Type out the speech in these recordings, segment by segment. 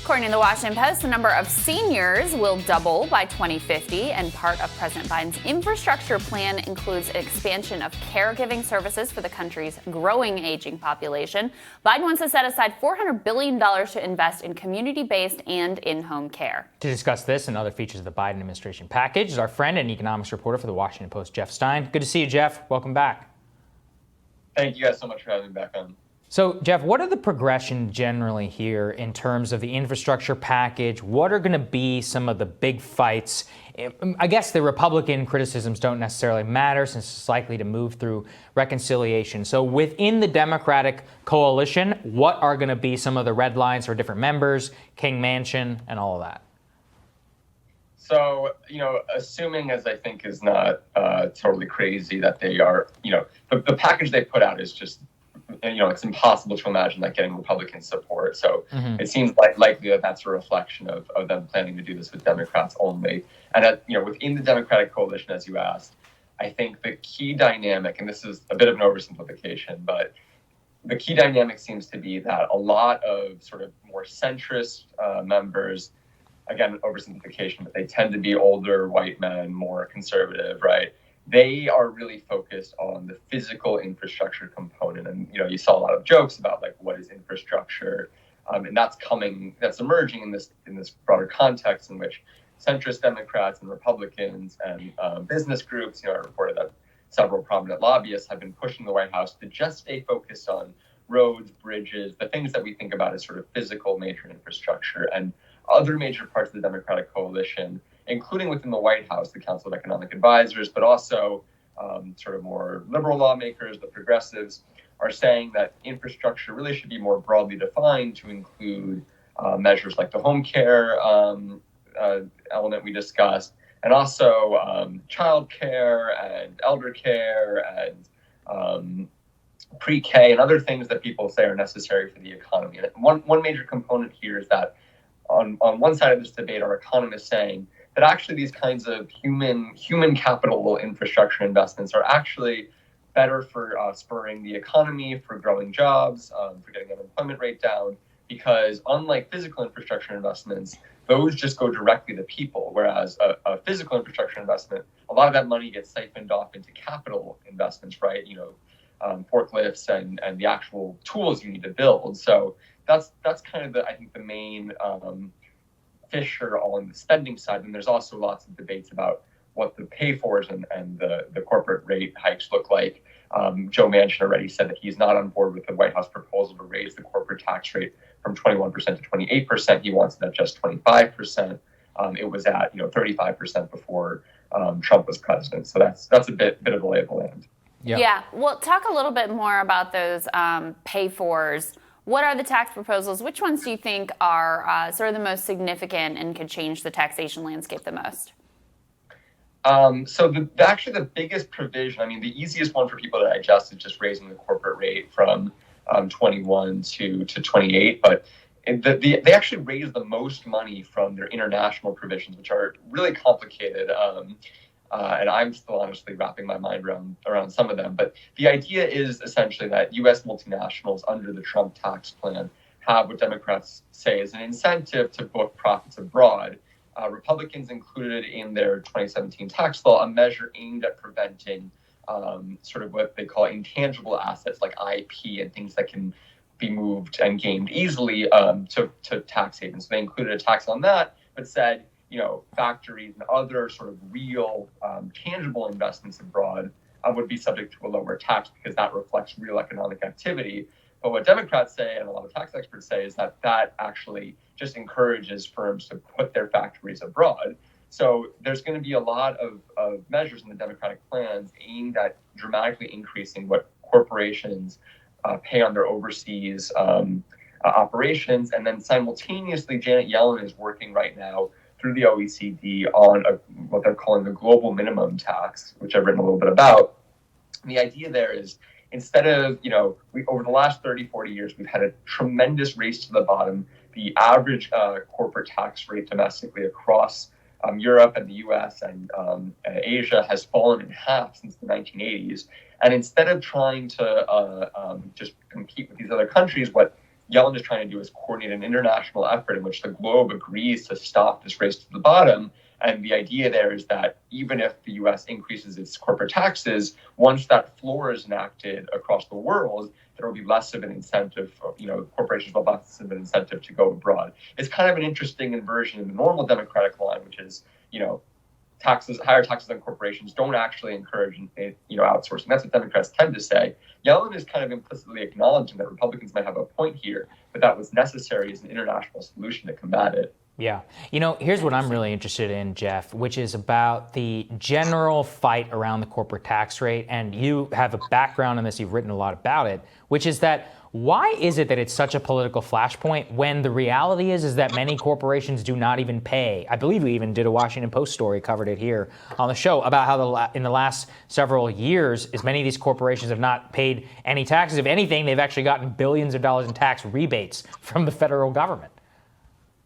According to the Washington Post, the number of seniors will double by 2050, and part of President Biden's infrastructure plan includes an expansion of caregiving services for the country's growing aging population. Biden wants to set aside $400 billion to invest in community-based and in-home care. To discuss this and other features of the Biden administration package is our friend and economics reporter for the Washington Post, Jeff Stein. Good to see you, Jeff. Welcome back. Thank you guys so much for having me back on. So, Jeff, what are the progression generally here in terms of the infrastructure package? What are going to be some of the big fights? I guess the Republican criticisms don't necessarily matter since it's likely to move through reconciliation. So within the Democratic coalition, what are going to be some of the red lines for different members, King Mansion, and all of that? So, assuming, as I think is not totally crazy, that they are, the package they put out is just, it's impossible to imagine that getting Republican support. So It seems likely that that's a reflection of them planning to do this with Democrats only. And, within the Democratic coalition, as you asked, I think the key dynamic, and this is a bit of an oversimplification, but the key dynamic seems to be that a lot of sort of more centrist members, again, oversimplification, but they tend to be older white men, more conservative, right? They are really focused on the physical infrastructure component. And, you saw a lot of jokes about what is infrastructure. And that's emerging in this broader context in which centrist Democrats and Republicans and business groups, I reported that several prominent lobbyists have been pushing the White House to just stay focused on roads, bridges, the things that we think about as sort of physical major infrastructure. And other major parts of the Democratic coalition, including within the White House, the Council of Economic Advisors, but also sort of more liberal lawmakers, the progressives, are saying that infrastructure really should be more broadly defined to include measures like the home care element we discussed, and also child care and elder care and pre-K and other things that people say are necessary for the economy. And one major component here is that on one side of this debate are economists saying that actually these kinds of human capital infrastructure investments are actually better for spurring the economy, for growing jobs, for getting the unemployment rate down, because unlike physical infrastructure investments, those just go directly to people, whereas a physical infrastructure investment, a lot of that money gets siphoned off into capital investments, right? Forklifts and the actual tools you need to build. So that's kind of the main fissure on the spending side. And there's also lots of debates about what the pay-fors and the corporate rate hikes look like. Joe Manchin already said that he's not on board with the White House proposal to raise the corporate tax rate from 21% to 28%. He wants it at just 25%. It was at 35% before Trump was president. So that's a bit of a lay of the land. Yeah. Well, talk a little bit more about those pay-fors. What are the tax proposals? Which ones do you think are sort of the most significant and could change the taxation landscape the most? So actually the biggest provision, the easiest one for people to digest is just raising the corporate rate from 21 to 28. But they actually raise the most money from their international provisions, which are really complicated. And I'm still honestly wrapping my mind around some of them. But the idea is essentially that U.S. multinationals under the Trump tax plan have what Democrats say is an incentive to book profits abroad. Republicans included in their 2017 tax law a measure aimed at preventing sort of what they call intangible assets like IP and things that can be moved and gained easily to tax havens. So they included a tax on that, but said, factories and other sort of real tangible investments abroad would be subject to a lower tax because that reflects real economic activity. But what Democrats say, and a lot of tax experts say, is that actually just encourages firms to put their factories abroad. So there's going to be a lot of measures in the Democratic plans aimed at dramatically increasing what corporations pay on their overseas operations. And then simultaneously, Janet Yellen is working right now through the OECD on what they're calling the global minimum tax, which I've written a little bit about. And the idea there is instead of, over the last 30, 40 years, we've had a tremendous race to the bottom. The average corporate tax rate domestically across Europe and the US and Asia has fallen in half since the 1980s. And instead of trying to just compete with these other countries, what Yellen is trying to do is coordinate an international effort in which the globe agrees to stop this race to the bottom. And the idea there is that even if the U.S. increases its corporate taxes, once that floor is enacted across the world, there will be less of an incentive, corporations will have less of an incentive to go abroad. It's kind of an interesting inversion in the normal Democratic line, which is, higher taxes on corporations don't actually encourage, outsourcing. That's what Democrats tend to say. Yellen is kind of implicitly acknowledging that Republicans might have a point here, but that was necessary as an international solution to combat it. Yeah. Here's what I'm really interested in, Jeff, which is about the general fight around the corporate tax rate. And you have a background in this, you've written a lot about it, which is that why is it that it's such a political flashpoint when the reality is that many corporations do not even pay? I believe we even did a Washington Post story, covered it here on the show, about how in the last several years, as many of these corporations have not paid any taxes. If anything, they've actually gotten billions of dollars in tax rebates from the federal government.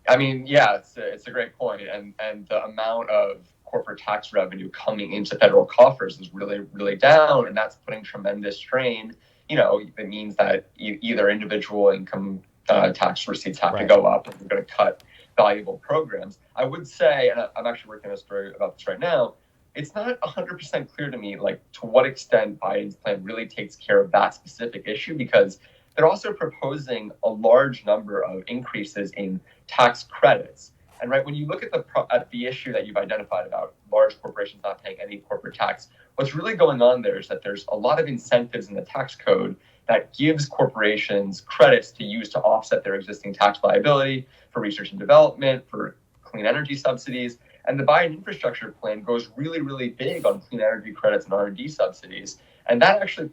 I mean, yeah, it's a great point. And the amount of corporate tax revenue coming into federal coffers is really, really down. And that's putting tremendous strain. It means that either individual income tax receipts have to go up, and we're going to cut valuable programs. I would say, and I'm actually working on a story about this right now, it's not 100% clear to me, to what extent Biden's plan really takes care of that specific issue, because they're also proposing a large number of increases in tax credits. And when you look at the issue that you've identified about large corporations not paying any corporate tax, what's really going on there is that there's a lot of incentives in the tax code that gives corporations credits to use to offset their existing tax liability for research and development, for clean energy subsidies. And the Biden infrastructure plan goes really, really big on clean energy credits and R&D subsidies. And that actually,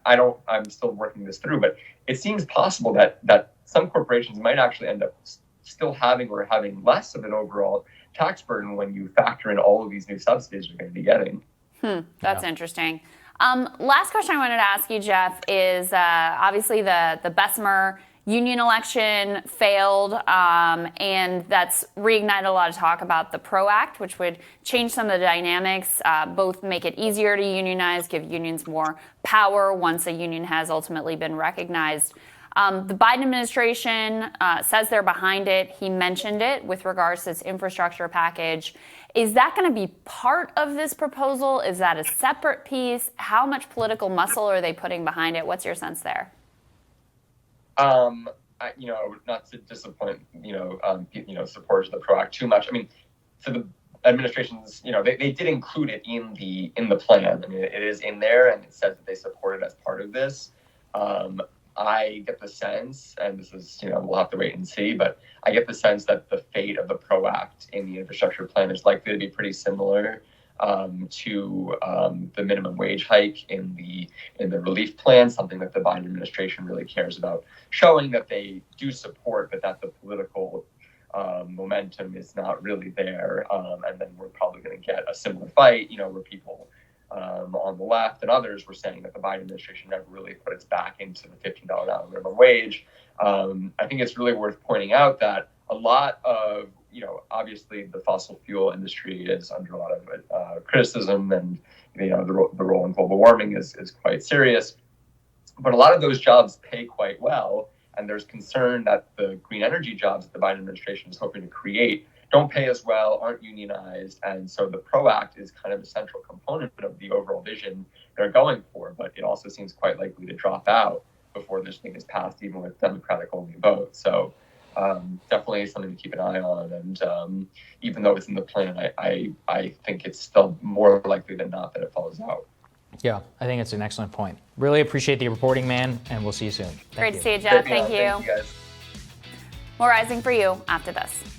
I'm still working this through, but it seems possible that some corporations might actually end up still having less of an overall tax burden when you factor in all of these new subsidies you're going to be getting. That's interesting. Last question I wanted to ask you, Jeff, is obviously the Bessemer union election failed, and that's reignited a lot of talk about the PRO Act, which would change some of the dynamics, both make it easier to unionize, give unions more power once a union has ultimately been recognized. The Biden administration says they're behind it. He mentioned it with regards to this infrastructure package. Is that going to be part of this proposal? Is that a separate piece? How much political muscle are they putting behind it? What's your sense there? Not to disappoint, supporters of the PRO Act too much. I mean, for the administration's, they did include it in the plan. I mean, it is in there, and it says that they support it as part of this. I get the sense, and this is, we'll have to wait and see, but I get the sense that the fate of the PRO Act in the infrastructure plan is likely to be pretty similar to the minimum wage hike in the relief plan, something that the Biden administration really cares about showing that they do support, but that the political momentum is not really there. And then we're probably going to get a similar fight, where people on the left and others were saying that the Biden administration never really put its back into the $15 an hour minimum wage. I think it's really worth pointing out that a lot of, obviously the fossil fuel industry is under a lot of criticism, and the role in global warming is quite serious. But a lot of those jobs pay quite well, and there's concern that the green energy jobs that the Biden administration is hoping to create don't pay as well, aren't unionized, and so the PRO Act is kind of a central component of the overall vision they're going for, but it also seems quite likely to drop out before this thing is passed, even with Democratic-only votes. So definitely something to keep an eye on, and even though it's in the plan, I think it's still more likely than not that it falls out. Yeah, I think it's an excellent point. Really appreciate the reporting, man, and we'll see you soon. Great to see you, Jeff. Thank you. Thank you, guys. More Rising for you after this.